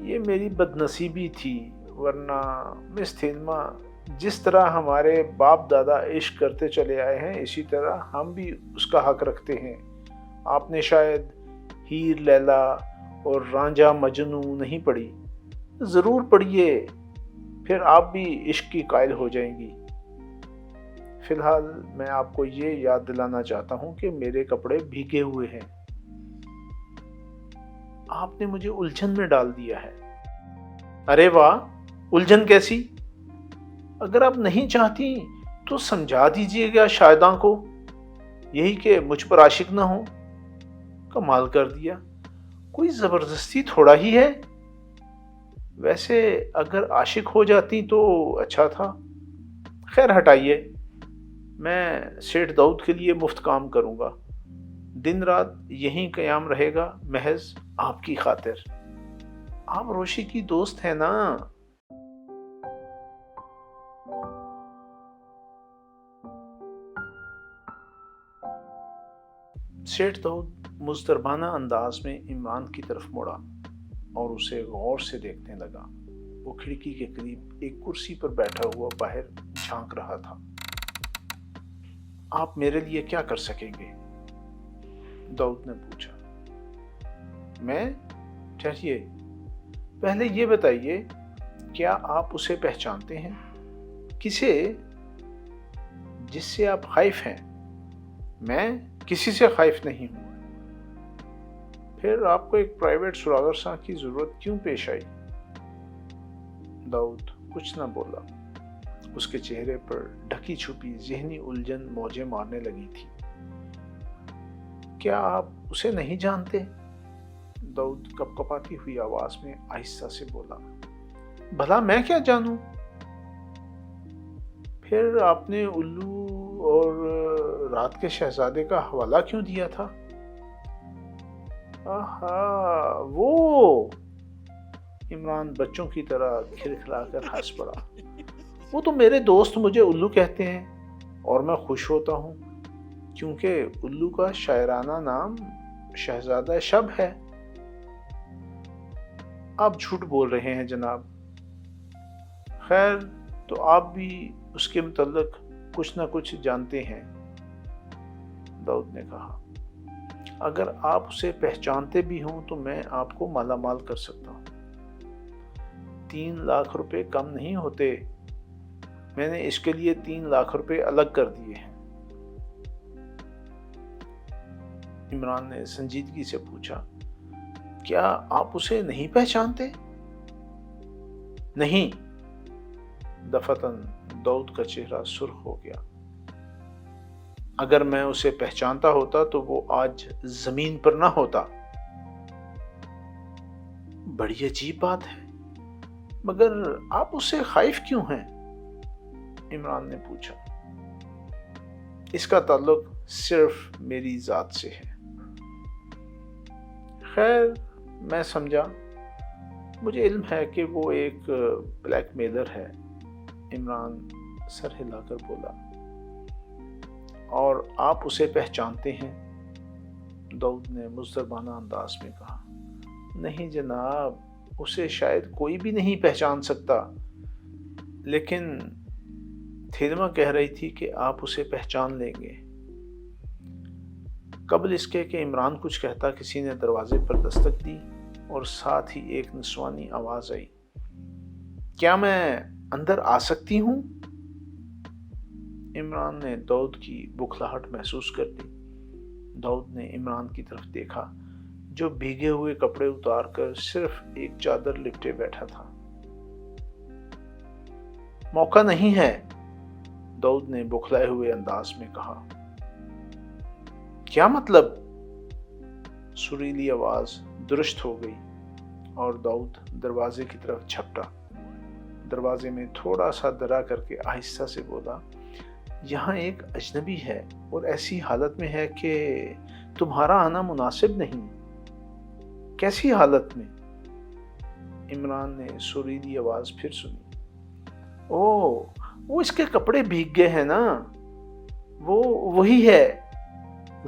یہ میری بدنصیبی تھی، ورنہ مس تھیلما جس طرح ہمارے باپ دادا عشق کرتے چلے آئے ہیں اسی طرح ہم بھی اس کا حق رکھتے ہیں۔ آپ نے شاید ہیر لیلا اور رانجھا مجنو نہیں پڑھی، ضرور پڑھیے، پھر آپ بھی عشق کی قائل ہو جائیں گی۔ فی الحال میں آپ کو یہ یاد دلانا چاہتا ہوں کہ میرے کپڑے بھیگے ہوئے ہیں۔ آپ نے مجھے الجھن میں ڈال دیا ہے۔ ارے واہ، الجھن کیسی؟ اگر آپ نہیں چاہتی تو سمجھا دیجئے گا شاہداں کو، یہی کہ مجھ پر عاشق نہ ہو۔ کمال کر دیا، کوئی زبردستی تھوڑا ہی ہے۔ ویسے اگر عاشق ہو جاتی تو اچھا تھا۔ خیر ہٹائیے، میں سیٹھ داؤد کے لیے مفت کام کروں گا، دن رات یہیں قیام رہے گا، محض آپ کی خاطر۔ آپ روشی کی دوست ہیں نا؟ سیٹھ داؤد مضطربانہ انداز میں عمران کی طرف مڑا اور اسے غور سے دیکھنے لگا۔ وہ کھڑکی کے قریب ایک کرسی پر بیٹھا ہوا باہر جھانک رہا تھا۔ آپ میرے لیے کیا کر سکیں گے؟ داؤد نے پوچھا۔ میں؟ ٹھہریے، پہلے یہ بتائیے، کیا آپ اسے پہچانتے ہیں؟ کسے؟ جس سے آپ خائف ہیں۔ میں کسی سے خائف نہیں ہوں۔ پھر آپ کو ایک پرائیویٹ سراغر ساں کی ضرورت کیوں پیش آئی؟ داؤد کچھ نہ بولا۔ اس کے چہرے پر ڈھکی چھپی ذہنی الجھن موجیں مارنے لگی تھی۔ کیا آپ اسے نہیں جانتے؟ داؤد کپکپاتی ہوئی آواز میں آہستہ سے بولا۔ بھلا میں کیا جانوں؟ پھر آپ نے الو اور رات کے شہزادے کا حوالہ کیوں دیا تھا؟ آہا، وہ! عمران بچوں کی طرح کھلکھلا کر ہنس پڑا۔ وہ تو میرے دوست مجھے الو کہتے ہیں اور میں خوش ہوتا ہوں، کیونکہ الو کا شاعرانہ نام شہزادہ شب ہے۔ آپ جھوٹ بول رہے ہیں جناب۔ خیر، تو آپ بھی اس کے متعلق کچھ نہ کچھ جانتے ہیں، داؤد نے کہا۔ اگر آپ اسے پہچانتے بھی ہوں تو میں آپ کو مالا مال کر سکتا ہوں۔ 3 لاکھ روپے کم نہیں ہوتے، میں نے اس کے لیے 3 لاکھ روپے الگ کر دیے ہیں۔ عمران نے سنجیدگی سے پوچھا، کیا آپ اسے نہیں پہچانتے؟ نہیں۔ دفعتاً داؤد کا چہرہ سرخ ہو گیا۔ اگر میں اسے پہچانتا ہوتا تو وہ آج زمین پر نہ ہوتا۔ بڑی عجیب بات ہے، مگر آپ اس سے خائف کیوں ہیں؟ عمران نے پوچھا۔ اس کا تعلق صرف میری ذات سے ہے۔ خیر، میں سمجھا، مجھے علم ہے کہ وہ ایک بلیک میلر ہے، عمران سر ہلا کر بولا۔ اور آپ اسے پہچانتے ہیں؟ داؤد نے مضطربانہ انداز میں کہا۔ نہیں جناب، اسے شاید کوئی بھی نہیں پہچان سکتا، لیکن تھیلما کہہ رہی تھی کہ آپ اسے پہچان لیں گے۔ قبل اس کے کہ عمران کچھ کہتا، کسی نے دروازے پر دستک دی اور ساتھ ہی ایک نسوانی آواز آئی۔ کیا میں اندر آ سکتی ہوں؟ عمران نے داؤد کی بکھلاہٹ محسوس کر لی۔ داؤد نے عمران کی طرف دیکھا، جو بھیگے ہوئے کپڑے اتار کر صرف ایک چادر لپٹے بیٹھا تھا۔ موقع نہیں ہے، داؤد نے بکھلائے ہوئے انداز میں کہا۔ کیا مطلب؟ سریلی آواز درست ہو گئی اور داؤد دروازے کی طرف جھپٹا۔ دروازے میں تھوڑا سا درا کر کے آہستہ سے بولا، یہاں ایک اجنبی ہے اور ایسی حالت میں ہے کہ تمہارا آنا مناسب نہیں۔ کیسی حالت میں؟ عمران نے سریلی آواز پھر سنی۔ اوہ، وہ اس کے کپڑے بھیگ گئے ہیں نا، وہ وہی ہے،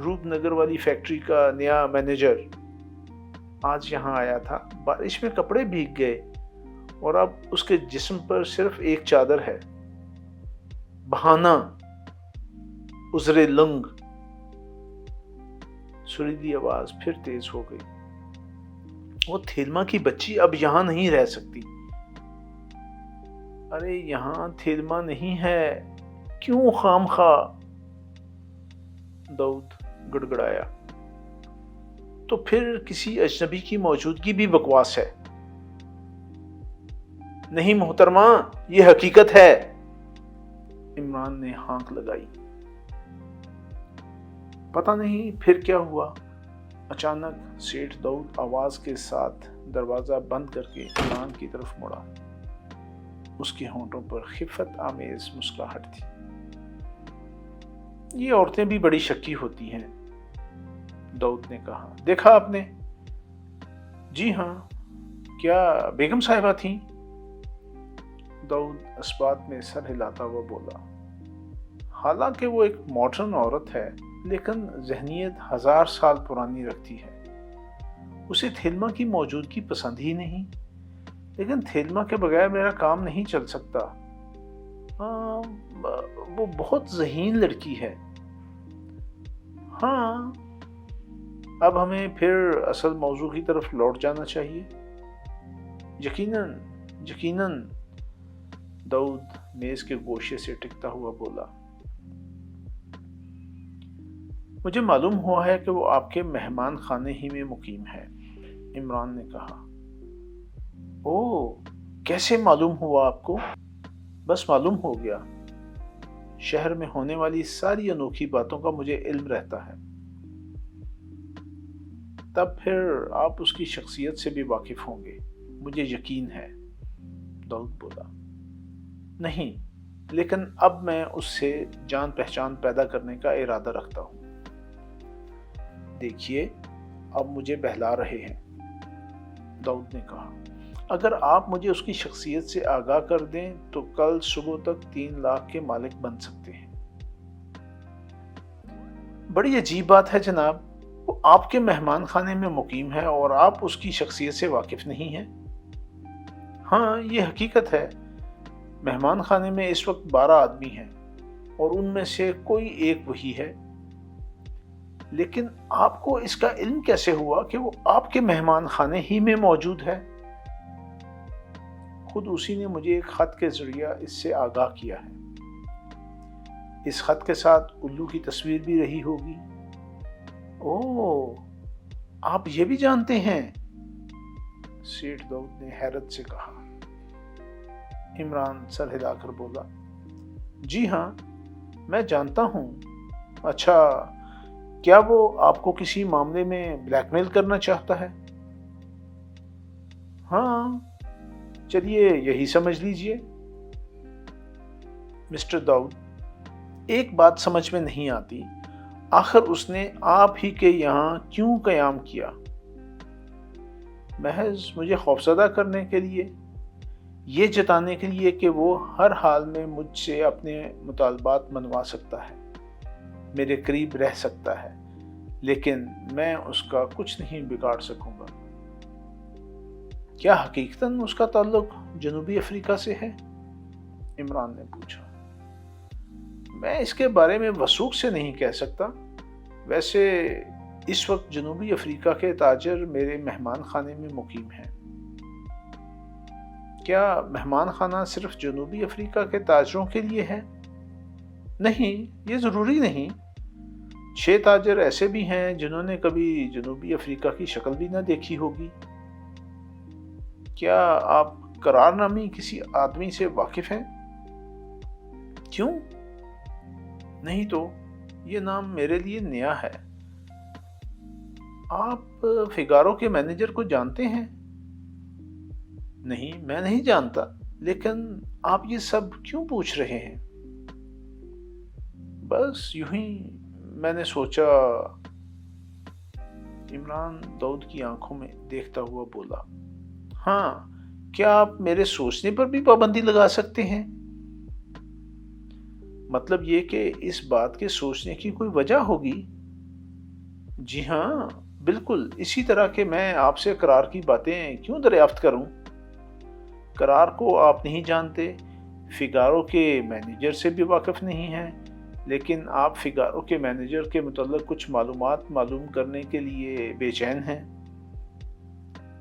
روپ نگر والی فیکٹری کا نیا مینیجر۔ آج یہاں آیا تھا، بارش میں کپڑے بھیگ گئے اور اب اس کے جسم پر صرف ایک چادر ہے۔ بہانہ، عذر لنگ۔ سریلی آواز پھر تیز ہو گئی۔ وہ تھیلما کی بچی اب یہاں نہیں رہ سکتی۔ ارے یہاں تھیلما نہیں ہے، کیوں خام خواہ؟ داؤد گڑگڑایا۔ تو پھر کسی اجنبی کی موجودگی بھی بکواس ہے۔ نہیں محترمہ، یہ حقیقت ہے۔ عمران نے ہانک لگائی۔ پتہ نہیں پھر کیا ہوا۔ اچانک سیٹھ داؤد آواز کے ساتھ دروازہ بند کر کے عمران کی طرف مڑا۔ اس کے ہونٹوں پر خفت آمیز مسکراہٹ تھی۔ یہ عورتیں بھی بڑی شکی ہوتی ہیں، داؤد نے کہا۔ دیکھا آپ نے؟ جی ہاں۔ کیا بیگم صاحبہ تھیں؟ داؤد اس بات میں سر ہلاتا ہوا بولا۔ حالانکہ وہ ایک ماڈرن عورت ہے، لیکن ذہنیت 1000 سال پرانی رکھتی ہے۔ اسے تھیلما کی موجودگی پسند ہی نہیں، لیکن تھیلما کے بغیر میرا کام نہیں چل سکتا۔ وہ بہت ذہین لڑکی ہے۔ ہاں، اب ہمیں پھر اصل موضوع کی طرف لوٹ جانا چاہیے۔ یقیناً یقیناً، داؤد میز کے گوشے سے ٹکتا ہوا بولا۔ مجھے معلوم ہوا ہے کہ وہ آپ کے مہمان خانے ہی میں مقیم ہے، عمران نے کہا۔ اوہ، کیسے معلوم ہوا آپ کو؟ بس معلوم ہو گیا۔ شہر میں ہونے والی ساری انوکھی باتوں کا مجھے علم رہتا ہے۔ تب پھر آپ اس کی شخصیت سے بھی واقف ہوں گے، مجھے یقین ہے، داؤد بولا۔ نہیں، لیکن اب میں اس سے جان پہچان پیدا کرنے کا ارادہ رکھتا ہوں۔ دیکھیے، اب مجھے بہلا رہے ہیں، داؤد نے کہا۔ اگر آپ مجھے اس کی شخصیت سے آگاہ کر دیں تو کل صبح تک 3 لاکھ کے مالک بن سکتے ہیں۔ بڑی عجیب بات ہے جناب، وہ آپ کے مہمان خانے میں مقیم ہے اور آپ اس کی شخصیت سے واقف نہیں ہیں۔ ہاں، یہ حقیقت ہے۔ مہمان خانے میں اس وقت 12 آدمی ہیں اور ان میں سے کوئی ایک وہی ہے۔ لیکن آپ کو اس کا علم کیسے ہوا کہ وہ آپ کے مہمان خانے ہی میں موجود ہے؟ خود اسی نے مجھے ایک خط کے ذریعہ اس سے آگاہ کیا ہے۔ اس خط کے ساتھ الو کی تصویر بھی رہی ہوگی۔ اوہ، آپ یہ بھی جانتے ہیں؟ سیٹھ داؤد نے حیرت سے کہا۔ عمران سر ہلا کر بولا۔ جی ہاں، میں جانتا ہوں۔ اچھا، کیا وہ آپ کو کسی معاملے میں بلیک میل کرنا چاہتا ہے؟ ہاں، چلیے یہی سمجھ لیجئے۔ مسٹر داؤد، ایک بات سمجھ میں نہیں آتی، آخر اس نے آپ ہی کے یہاں کیوں قیام کیا؟ محض مجھے خوفزدہ کرنے کے لیے، یہ جتانے کے لیے کہ وہ ہر حال میں مجھ سے اپنے مطالبات منوا سکتا ہے، میرے قریب رہ سکتا ہے، لیکن میں اس کا کچھ نہیں بگاڑ سکوں گا۔ کیا حقیقتاً اس کا تعلق جنوبی افریقہ سے ہے؟ عمران نے پوچھا۔ میں اس کے بارے میں وثوق سے نہیں کہہ سکتا۔ ویسے اس وقت جنوبی افریقہ کے تاجر میرے مہمان خانے میں مقیم ہیں۔ کیا مہمان خانہ صرف جنوبی افریقہ کے تاجروں کے لیے ہے؟ نہیں، یہ ضروری نہیں۔ 6 تاجر ایسے بھی ہیں جنہوں نے کبھی جنوبی افریقہ کی شکل بھی نہ دیکھی ہوگی۔ کیا آپ قرار نامی کسی آدمی سے واقف ہیں؟ کیوں؟ نہیں تو، یہ نام میرے لیے نیا ہے۔ آپ فیگارو کے مینیجر کو جانتے ہیں؟ نہیں، میں نہیں جانتا، لیکن آپ یہ سب کیوں پوچھ رہے ہیں؟ بس یوں ہی میں نے سوچا۔ عمران داؤد کی آنکھوں میں دیکھتا ہوا بولا۔ ہاں، کیا آپ میرے سوچنے پر بھی پابندی لگا سکتے ہیں؟ مطلب یہ کہ اس بات کے سوچنے کی کوئی وجہ ہوگی؟ جی ہاں، بالکل اسی طرح کہ میں آپ سے قرار کی باتیں کیوں دریافت کروں؟ قرار کو آپ نہیں جانتے، فگارو کے مینیجر سے بھی واقف نہیں ہیں، لیکن آپ فگارو کے مینیجر کے متعلق کچھ معلومات معلوم کرنے کے لیے بے چین ہیں۔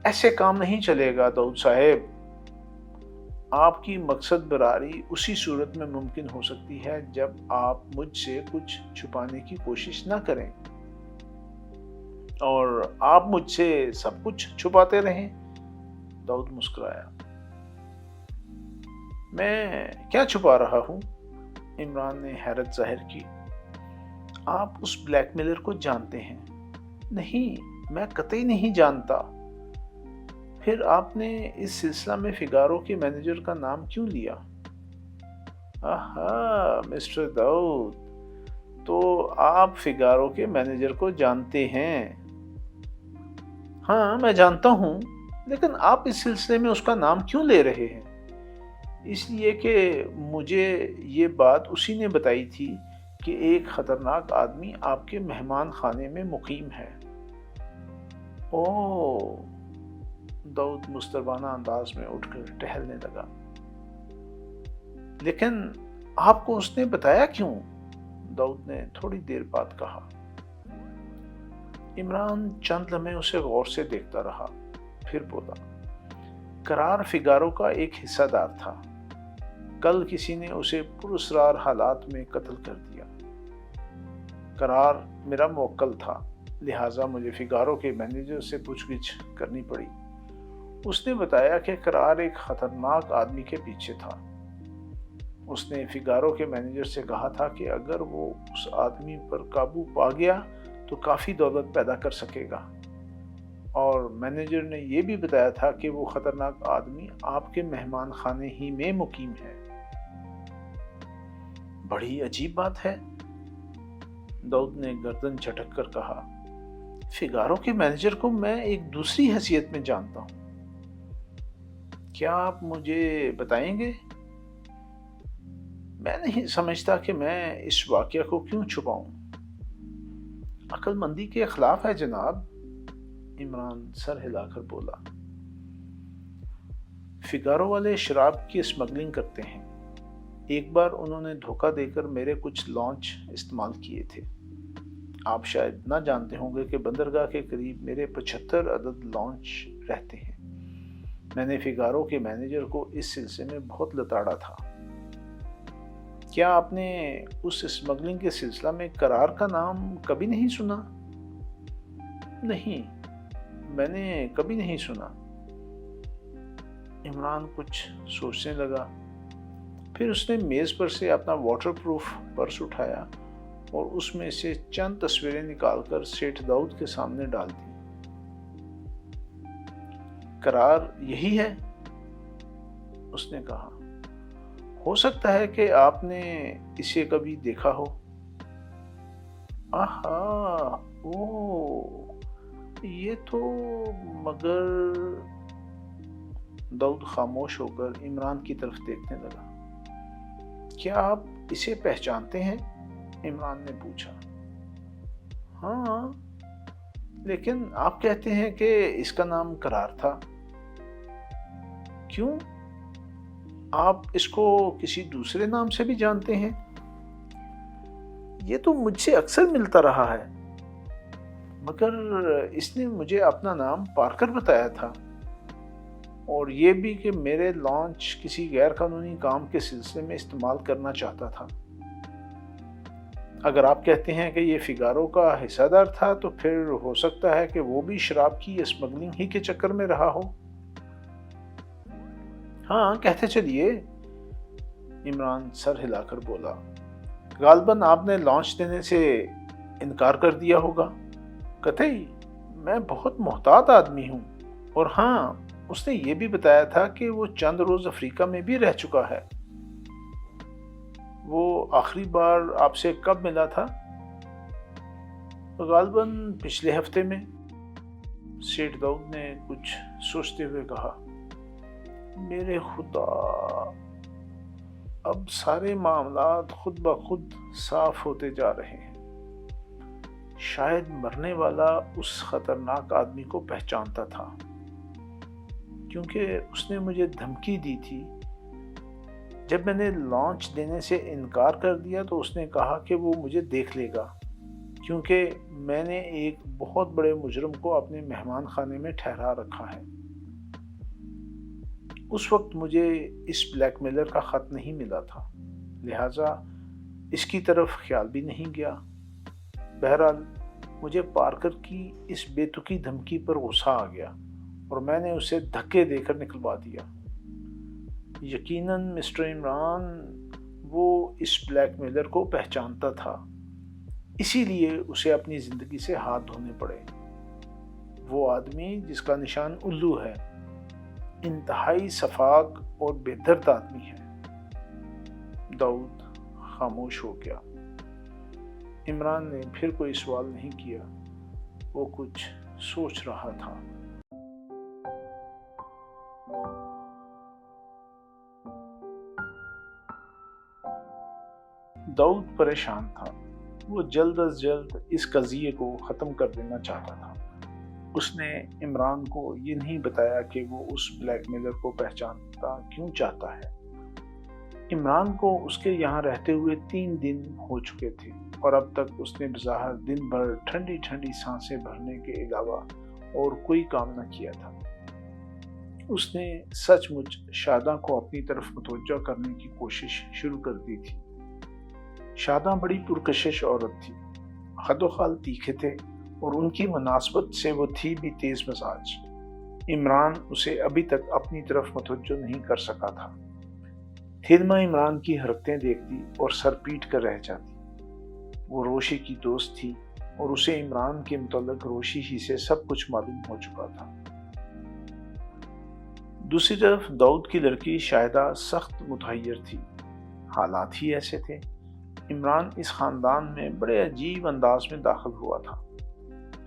ایسے کام نہیں چلے گا داؤد صاحب۔ آپ کی مقصد براری اسی صورت میں ممکن ہو سکتی ہے جب آپ مجھ سے کچھ چھپانے کی کوشش نہ کریں، اور آپ مجھ سے سب کچھ چھپاتے رہیں۔ داؤد مسکرایا۔ میں کیا چھپا رہا ہوں؟ عمران نے حیرت ظاہر کی۔ آپ اس بلیک میلر کو جانتے ہیں؟ نہیں، میں قطعی نہیں جانتا۔ پھر آپ نے اس سلسلہ میں فگارو کے مینیجر کا نام کیوں لیا؟ آہا مسٹر داؤد، تو آپ فگارو کے مینیجر کو جانتے ہیں؟ ہاں میں جانتا ہوں، لیکن آپ اس سلسلے میں اس کا نام کیوں لے رہے ہیں؟ اس لیے کہ مجھے یہ بات اسی نے بتائی تھی کہ ایک خطرناک آدمی آپ کے مہمان خانے میں مقیم ہے۔ اوہ! داؤد مستربانہ انداز میں اٹھ کر ٹہلنے لگا۔ لیکن آپ کو اس نے بتایا کیوں؟ داؤد نے تھوڑی دیر بعد کہا۔ عمران چند لمحے اسے غور سے دیکھتا رہا، پھر بولا، قرار فگارو کا ایک حصہ دار تھا۔ کل کسی نے اسے پراسرار حالات میں قتل کر دیا۔ قرار میرا موکل تھا، لہٰذا مجھے فگارو کے مینیجر سے پوچھ گچھ کرنی پڑی۔ اس نے بتایا کہ قرار ایک خطرناک آدمی کے پیچھے تھا۔ اس نے فگارو کے مینیجر سے کہا تھا کہ اگر وہ اس آدمی پر قابو پا گیا تو کافی دولت پیدا کر سکے گا، اور مینیجر نے یہ بھی بتایا تھا کہ وہ خطرناک آدمی آپ کے مہمان خانے ہی میں مقیم ہے۔ بڑی عجیب بات ہے، داؤد نے گردن جھٹک کر کہا۔ فگارو کے مینیجر کو میں ایک دوسری حیثیت میں جانتا ہوں۔ کیا آپ مجھے بتائیں گے؟ میں نہیں سمجھتا کہ میں اس واقعہ کو کیوں چھپاؤں۔ عقل مندی کے خلاف ہے جناب، عمران سر ہلا کر بولا۔ فگارو والے شراب کی اسمگلنگ کرتے ہیں۔ ایک بار انہوں نے دھوکہ دے کر میرے کچھ لانچ استعمال کیے تھے۔ آپ شاید نہ جانتے ہوں گے کہ بندرگاہ کے قریب میرے 75 عدد لانچ رہتے ہیں۔ میں نے فگارو کے مینیجر کو اس سلسلے میں بہت لتاڑا تھا۔ کیا آپ نے اس اسمگلنگ کے سلسلہ میں قرار کا نام کبھی نہیں سنا؟ نہیں، میں نے کبھی نہیں سنا۔ عمران کچھ سوچنے لگا، پھر اس نے میز پر سے اپنا واٹر پروف پرس اٹھایا اور اس میں سے چند تصویریں نکال کر سیٹھ داؤد کے سامنے ڈال دی۔ قرار یہی ہے؟ اس نے کہا۔ ہو سکتا ہے کہ آپ نے اسے کبھی دیکھا ہو۔ آہا، یہ تو مگر داؤد خاموش ہو کر عمران کی طرف دیکھنے لگا۔ کیا آپ اسے پہچانتے ہیں؟ عمران نے پوچھا۔ ہاں، لیکن آپ کہتے ہیں کہ اس کا نام قرار تھا۔ کیوں؟ آپ اس کو کسی دوسرے نام سے بھی جانتے ہیں؟ یہ تو مجھ سے اکثر ملتا رہا ہے، مگر اس نے مجھے اپنا نام پارکر بتایا تھا، اور یہ بھی کہ میرے لانچ کسی غیر قانونی کام کے سلسلے میں استعمال کرنا چاہتا تھا۔ اگر آپ کہتے ہیں کہ یہ فگارو کا حصہ دار تھا تو پھر ہو سکتا ہے کہ وہ بھی شراب کی اسمگلنگ ہی کے چکر میں رہا ہو۔ ہاں کہتے چلیے، عمران سر ہلا کر بولا۔ غالباً آپ نے لانچ دینے سے انکار کر دیا ہوگا۔ قطعی، میں بہت محتاط آدمی ہوں، اور ہاں اس نے یہ بھی بتایا تھا کہ وہ چند روز افریقہ میں بھی رہ چکا ہے۔ وہ آخری بار آپ سے کب ملا تھا؟ غالباً پچھلے ہفتے میں، سیٹھ داؤد نے کچھ سوچتے ہوئے کہا۔ میرے خدا، اب سارے معاملات خود بخود صاف ہوتے جا رہے ہیں۔ شاید مرنے والا اس خطرناک آدمی کو پہچانتا تھا، کیونکہ اس نے مجھے دھمکی دی تھی۔ جب میں نے لانچ دینے سے انکار کر دیا تو اس نے کہا کہ وہ مجھے دیکھ لے گا، کیونکہ میں نے ایک بہت بڑے مجرم کو اپنے مہمان خانے میں ٹھہرا رکھا ہے۔ اس وقت مجھے اس بلیک میلر کا خط نہیں ملا تھا، لہٰذا اس کی طرف خیال بھی نہیں گیا۔ بہرحال مجھے پارکر کی اس بے تکی دھمکی پر غصہ آ گیا اور میں نے اسے دھکے دے کر نکلوا دیا۔ یقیناً مسٹر عمران وہ اس بلیک میلر کو پہچانتا تھا، اسی لیے اسے اپنی زندگی سے ہاتھ دھونے پڑے۔ وہ آدمی جس کا نشان الو ہے، انتہائی شفاق اور بے درد آدمی ہے۔ داؤد خاموش ہو گیا۔ عمران نے پھر کوئی سوال نہیں کیا، وہ کچھ سوچ رہا تھا۔ داؤد پریشان تھا، وہ جلد از جلد اس قضیے کو ختم کر دینا چاہتا تھا۔ اس نے عمران کو یہ نہیں بتایا کہ وہ اس بلیک میلر کو پہچانتا کیوں چاہتا ہے۔ عمران کو اس کے یہاں رہتے ہوئے 3 دن ہو چکے تھے اور اب تک اس نے بظاہر دن بھر ٹھنڈی ٹھنڈی سانسیں بھرنے کے علاوہ اور کوئی کام نہ کیا تھا۔ اس نے سچ مچ شاداں کو اپنی طرف متوجہ کرنے کی کوشش شروع کر دی تھی۔ شاداں بڑی پرکشش عورت تھی، خد و خال تیکھے تھے اور ان کی مناسبت سے وہ تھی بھی تیز مزاج۔ عمران اسے ابھی تک اپنی طرف متوجہ نہیں کر سکا تھا۔ تھیلما عمران کی حرکتیں دیکھتی اور سر پیٹ کر رہ جاتی۔ وہ روشی کی دوست تھی اور اسے عمران کے متعلق روشی ہی سے سب کچھ معلوم ہو چکا تھا۔ دوسری طرف داؤد کی لڑکی شاہدہ سخت متحیر تھی۔ حالات ہی ایسے تھے۔ عمران اس خاندان میں بڑے عجیب انداز میں داخل ہوا تھا،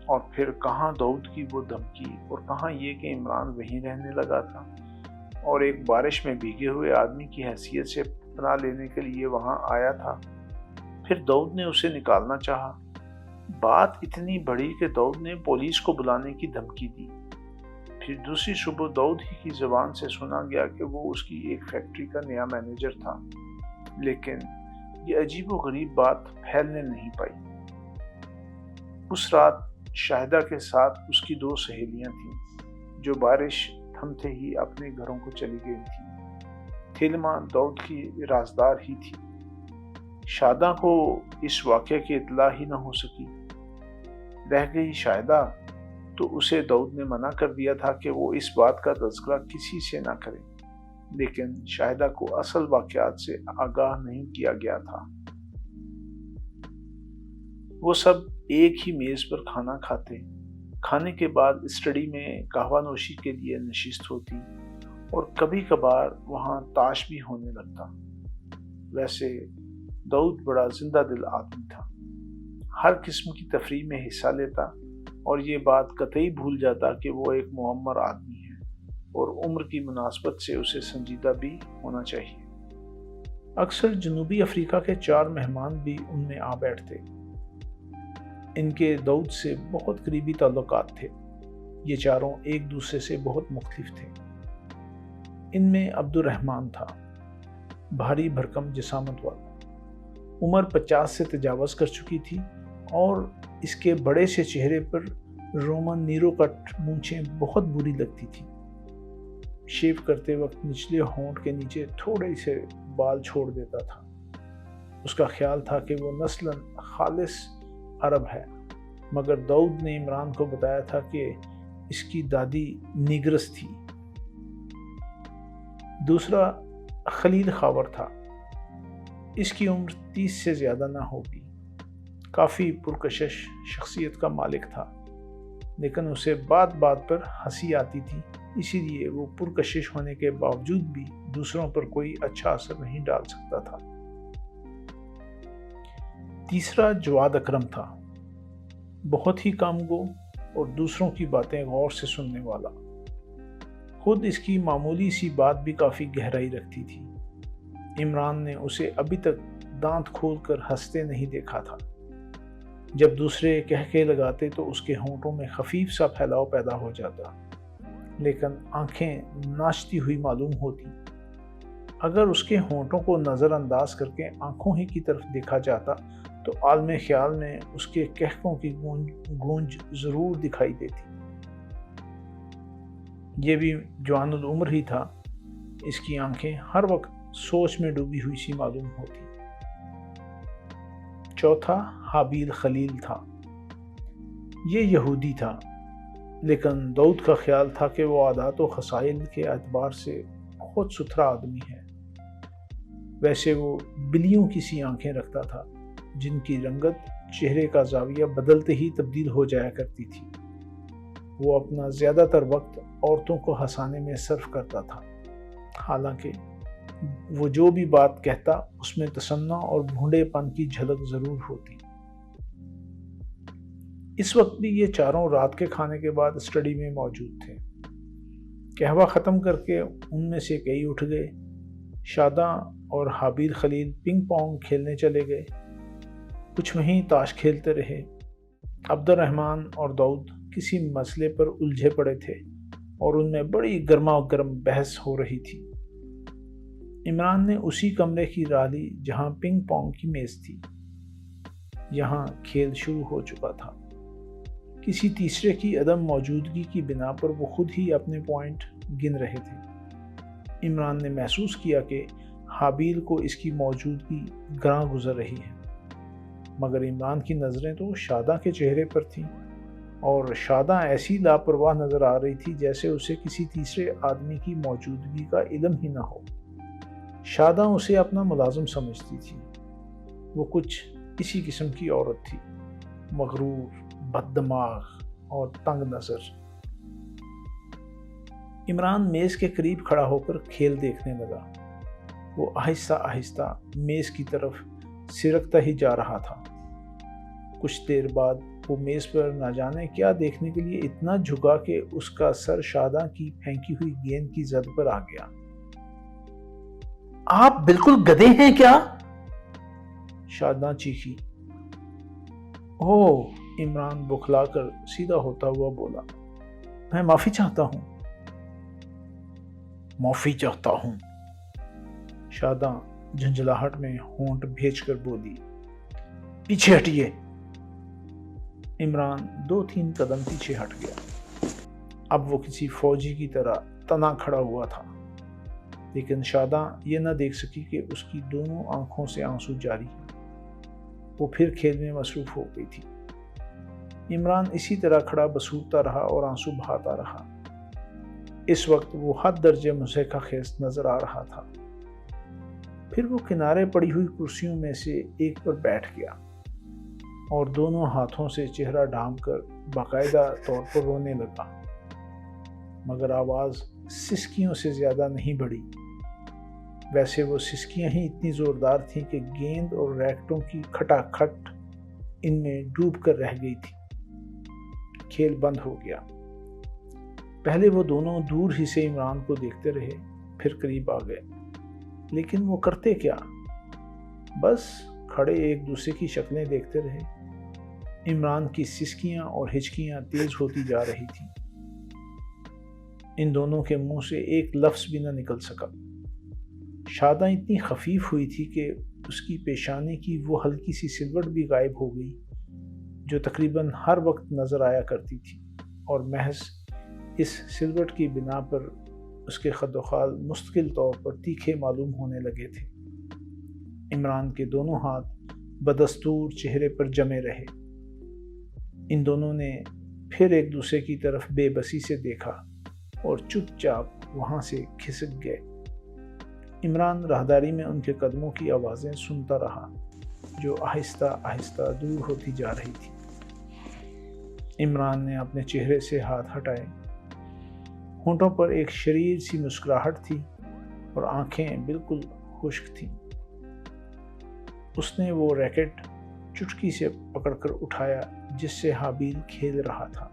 اور پھر کہاں داؤد کی وہ دھمکی اور کہاں یہ کہ عمران وہیں رہنے لگا تھا اور ایک بارش میں بھیگے ہوئے آدمی کی حیثیت سے پناہ لینے کے لیے وہاں آیا تھا۔ پھر داؤد نے اسے نکالنا چاہا۔ بات اتنی بڑی کہ داؤد نے پولیس کو بلانے کی دھمکی دی۔ پھر دوسری صبح داؤد ہی کی زبان سے سنا گیا کہ وہ اس کی ایک فیکٹری کا نیا مینیجر تھا، لیکن یہ عجیب و غریب بات پھیلنے نہیں پائی۔ اس رات شاہدہ کے ساتھ اس کی 2 سہیلیاں تھیں جو بارش تھمتے ہی اپنے گھروں کو چلی گئی تھیں۔ تھیلما داؤد کی رازدار ہی تھی۔ شاداں کو اس واقعے کی اطلاع ہی نہ ہو سکی۔ رہ گئی شاہدہ تو اسے داؤد نے منع کر دیا تھا کہ وہ اس بات کا تذکرہ کسی سے نہ کرے، لیکن شاہدہ کو اصل واقعات سے آگاہ نہیں کیا گیا تھا۔ وہ سب ایک ہی میز پر کھانا کھاتے، کھانے کے بعد اسٹڈی میں قہوہ نوشی کے لیے نشست ہوتی اور کبھی کبھار وہاں تاش بھی ہونے لگتا۔ ویسے داؤد بڑا زندہ دل آدمی تھا، ہر قسم کی تفریح میں حصہ لیتا اور یہ بات قطعی بھول جاتا کہ وہ ایک معمر آدمی ہے اور عمر کی مناسبت سے اسے سنجیدہ بھی ہونا چاہیے۔ اکثر جنوبی افریقہ کے 4 مہمان بھی ان میں آ بیٹھتے۔ ان کے داؤد سے بہت قریبی تعلقات تھے۔ یہ چاروں ایک دوسرے سے بہت مختلف تھے۔ ان میں عبد الرحمن تھا، بھاری بھرکم جسامت والا، عمر 50 سے تجاوز کر چکی تھی اور اس کے بڑے سے چہرے پر رومن نیرو کٹ مونچھیں بہت بری لگتی تھی۔ شیو کرتے وقت نچلے ہونٹ کے نیچے تھوڑے سے بال چھوڑ دیتا تھا۔ اس کا خیال تھا کہ وہ نسلاً خالص عرب ہے، مگر داؤد نے عمران کو بتایا تھا کہ اس کی دادی نیگرس تھی۔ دوسرا خلیل خاور تھا۔ اس کی عمر 30 سے زیادہ نہ ہوگی۔ کافی پرکشش شخصیت کا مالک تھا، لیکن اسے بات بات پر ہنسی آتی تھی، اسی لیے وہ پرکشش ہونے کے باوجود بھی دوسروں پر کوئی اچھا اثر نہیں ڈال سکتا تھا۔ تیسرا جواد اکرم تھا، بہت ہی کام گو اور دوسروں کی باتیں غور سے سننے والا۔ خود اس کی معمولی سی بات بھی کافی گہرائی رکھتی تھی۔ عمران نے اسے ابھی تک دانت کھول کر ہنستے نہیں دیکھا تھا۔ جب دوسرے کہکے لگاتے تو اس کے ہونٹوں میں خفیف سا پھیلاؤ پیدا ہو جاتا، لیکن آنکھیں ناچتی ہوئی معلوم ہوتی۔ اگر اس کے ہونٹوں کو نظر انداز کر کے آنکھوں ہی کی طرف دیکھا جاتا تو عالم خیال میں اس کے کہکوں کی گونج ضرور دکھائی دیتی۔ یہ بھی جوان العمر ہی تھا، اس کی آنکھیں ہر وقت سوچ میں ڈوبی ہوئی سی معلوم ہوتی۔ چوتھا حابیل خلیل تھا۔ یہ یہودی تھا، لیکن داؤد کا خیال تھا کہ وہ عادات و خصائل کے اعتبار سے بہت ستھرا آدمی ہے۔ ویسے وہ بلیوں کی سی آنکھیں رکھتا تھا، جن کی رنگت چہرے کا زاویہ بدلتے ہی تبدیل ہو جایا کرتی تھی۔ وہ اپنا زیادہ تر وقت عورتوں کو ہنسانے میں صرف کرتا تھا، حالانکہ وہ جو بھی بات کہتا اس میں تصنع اور بھونڈے پن کی جھلک ضرور ہوتی۔ اس وقت بھی یہ چاروں رات کے کھانے کے بعد اسٹڈی میں موجود تھے۔ قہوہ ختم کر کے ان میں سے کئی اٹھ گئے۔ شاداں اور حابیل خلیل پنگ پونگ کھیلنے چلے گئے، کچھ وہیں تاش کھیلتے رہے۔ عبد الرحمن اور داؤد کسی مسئلے پر الجھے پڑے تھے اور ان میں بڑی گرما گرم بحث ہو رہی تھی۔ عمران نے اسی کمرے کی راہ لی جہاں پنگ پونگ کی میز تھی۔ یہاں کھیل شروع ہو چکا تھا۔ کسی تیسرے کی عدم موجودگی کی بنا پر وہ خود ہی اپنے پوائنٹ گن رہے تھے۔ عمران نے محسوس کیا کہ حابیل کو اس کی موجودگی گراں گزر رہی ہے، مگر عمران کی نظریں تو شاداں کے چہرے پر تھیں، اور شاداں ایسی لاپرواہ نظر آ رہی تھی جیسے اسے کسی تیسرے آدمی کی موجودگی کا علم ہی نہ ہو۔ شاداں اسے اپنا ملازم سمجھتی تھی۔ وہ کچھ اسی قسم کی عورت تھی، مغرور، بد دماغ اور تنگ نظر۔ عمران میز کے قریب کھڑا ہو کر کھیل دیکھنے لگا۔ وہ آہستہ آہستہ میز کی طرف سرکتا ہی جا رہا تھا۔ کچھ دیر بعد وہ میز پر نہ جانے کیا دیکھنے کے لیے اتنا جھکا کہ اس کا سر شاداں کی پھینکی ہوئی گیند کی زد پر آ گیا۔ آپ بالکل گدھے ہیں کیا؟ شاداں چیخی۔ اوہ، عمران بکھلا کر سیدھا ہوتا ہوا بولا، میں معافی چاہتا ہوں۔ معافی چاہتا ہوں؟ شاداں جھنجھلاہٹ میں ہونٹ بھیج کر بولی، پیچھے ہٹیے۔ عمران 2-3 قدم پیچھے ہٹ گیا۔ اب وہ کسی فوجی کی طرح تنا کھڑا ہوا تھا، لیکن شاداں یہ نہ دیکھ سکی کہ اس کی دونوں آنکھوں سے آنسو جاری ہیں۔ وہ پھر کھیل میں مصروف ہو گئی تھی۔ عمران اسی طرح کھڑا بسوتتا رہا اور آنسو بہاتا رہا۔ اس وقت وہ حد درجے مضحکہ خیز نظر آ رہا تھا۔ پھر وہ کنارے پڑی ہوئی کرسیوں میں سے ایک پر بیٹھ گیا اور دونوں ہاتھوں سے چہرہ ڈھانپ کر باقاعدہ طور پر رونے لگا، مگر آواز سسکیوں سے زیادہ نہیں بڑھی۔ ویسے وہ سسکیاں ہی اتنی زوردار تھیں کہ گیند اور ریکٹوں کی کھٹا کھٹ ان میں ڈوب کر رہ گئی تھی۔ کھیل بند ہو گیا۔ پہلے وہ دونوں دور ہی سے عمران کو دیکھتے رہے، پھر قریب آ گئے، لیکن وہ کرتے کیا؟ بس کھڑے ایک دوسرے کی شکلیں دیکھتے رہے۔ عمران کی سسکیاں اور ہچکیاں تیز ہوتی جا رہی تھیں۔ ان دونوں کے منہ سے ایک لفظ بھی نہ نکل سکا۔ شاداں اتنی خفیف ہوئی تھی کہ اس کی پیشانی کی وہ ہلکی سی سلوٹ بھی غائب ہو گئی جو تقریباً ہر وقت نظر آیا کرتی تھی، اور محض اس سلوٹ کی بنا پر اس کے خد و خال مستقل طور پر تیکھے معلوم ہونے لگے تھے۔ عمران کے دونوں ہاتھ بدستور چہرے پر جمے رہے۔ ان دونوں نے پھر ایک دوسرے کی طرف بے بسی سے دیکھا اور چپ چاپ وہاں سے کھسک گئے۔ عمران راہداری میں ان کے قدموں کی آوازیں سنتا رہا جو آہستہ آہستہ دور ہوتی جا رہی تھی۔ عمران نے اپنے چہرے سے ہاتھ ہٹائے۔ ہونٹوں پر ایک شریر سی مسکراہٹ تھی اور آنکھیں بالکل خشک تھیں۔ اس نے وہ ریکٹ چٹکی سے پکڑ کر اٹھایا جس سے حابیل کھیل رہا تھا،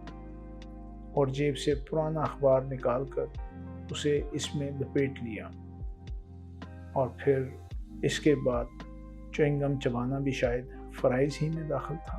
اور جیب سے پرانا اخبار نکال کر اسے اس میں لپیٹ لیا، اور پھر اس کے بعد چوئنگ گم چبانا بھی شاید فرائض ہی میں داخل تھا۔